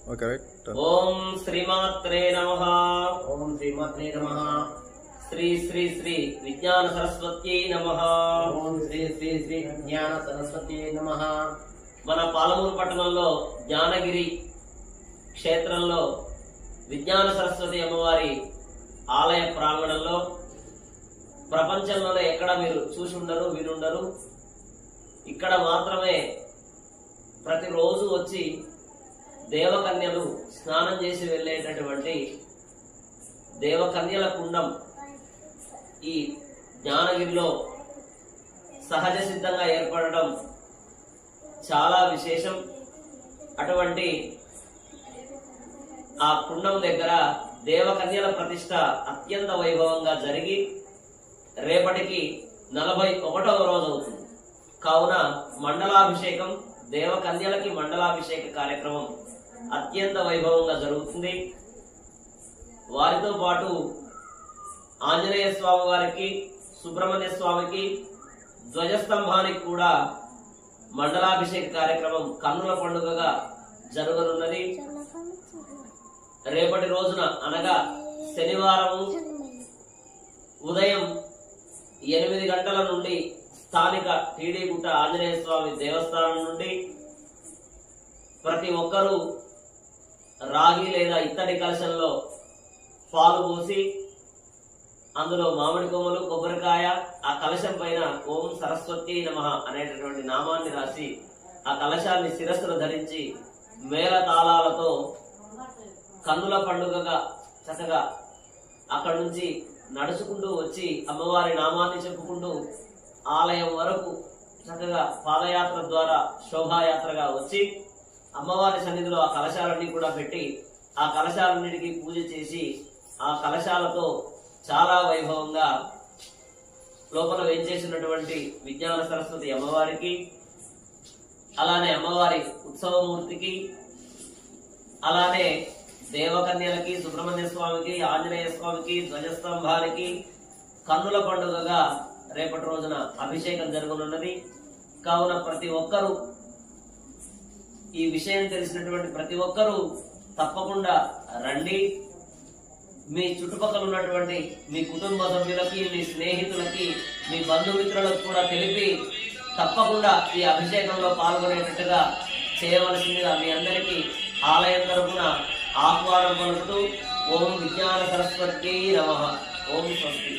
Okay right. ఓం శ్రీమాత్రే నమః. ఓం శ్రీమాత్రే నమః. శ్రీ శ్రీ శ్రీ విజ్ఞాన సరస్వత్యై నమః. ఓం శ్రీ శ్రీ శ్రీ విజ్ఞాన సరస్వతి నమః. మన పాలమూరు పట్టణంలో జ్ఞానగిరి క్షేత్రంలో విజ్ఞాన సరస్వతి అమ్మవారి ఆలయ ప్రాంగణంలో ప్రపంచంలోనే ఎక్కడ మీరు చూసి ఉండరు, వినుండరు. ఇక్కడ మాత్రమే ప్రతిరోజు వచ్చి దేవకన్యలు స్నానం చేసి వెళ్ళేటటువంటి దేవకన్యల కుండం ఈ జ్ఞానగిరిలో సహజ సిద్ధంగా ఏర్పడడం చాలా విశేషం. అటువంటి ఆ కుండం దగ్గర దేవకన్యల ప్రతిష్ట అత్యంత వైభవంగా జరిగి రేపటికి 41వ రోజు అవుతుంది. కావున మండలాభిషేకం, దేవకన్యలకి మండలాభిషేక కార్యక్రమం అత్యంత వైభవంగా జరుగుతుంది. వారితో పాటు ఆంజనేయ స్వామి వారికి, సుబ్రహ్మణ్య స్వామికి, ధ్వజస్తంభానికి కూడా మండలాభిషేక కార్యక్రమం కన్నుల పండుగగా జరగనున్నది. రేపటి రోజున అనగా శనివారం ఉదయం 8 గంటల నుండి స్థానిక టీడీగుట్ట ఆంజనేయ స్వామి దేవస్థానం నుండి ప్రతి ఒక్కరూ రాగి లేదా ఇత్తడి కలశంలో పాలు పోసి అందులో మామిడి కొమ్మలు, కొబ్బరికాయ, ఆ కలశం పైన ఓం సరస్వతి నమః అనేటటువంటి నామాన్ని రాసి ఆ కలశాన్ని శిరస్సును ధరించి మేళ తాళాలతో కన్నుల పండుగగా చక్కగా అక్కడి నుంచి నడుచుకుంటూ వచ్చి అమ్మవారి నామాన్ని చెప్పుకుంటూ ఆలయం వరకు చక్కగా పాదయాత్ర ద్వారా శోభాయాత్రగా వచ్చి అమ్మవారి సన్నిధిలో ఆ కలశాలన్నీ కూడా పెట్టి ఆ కలశాలన్నిటికీ పూజ చేసి ఆ కలశాలతో చాలా వైభవంగా లోపల వేంచేసినటువంటి విజ్ఞాన సరస్వతి అమ్మవారికి, అలానే అమ్మవారి ఉత్సవమూర్తికి, అలానే దేవకన్యలకి, సుబ్రహ్మణ్య స్వామికి, ఆంజనేయ స్వామికి, ధ్వజస్తంభానికి కన్నుల పండుగగా రేపటి రోజున అభిషేకం జరగనున్నది. కావున ప్రతి ఒక్కరూ ఈ విషయం తెలిసినటువంటి ప్రతి ఒక్కరూ తప్పకుండా రండి. మీ చుట్టుపక్కల ఉన్నటువంటి మీ కుటుంబ సభ్యులకి, మీ స్నేహితులకి, మీ బంధుమిత్రులకు కూడా తెలిపి తప్పకుండా ఈ అభిషేకంలో పాల్గొనేటట్టుగా చేయవలసిందిగా మీ అందరికీ ఆలయం తరపున ఆహ్వానం పలుకుతూ ఓం విజ్ఞాన సరస్వతి నమః. ఓం స్వస్తి.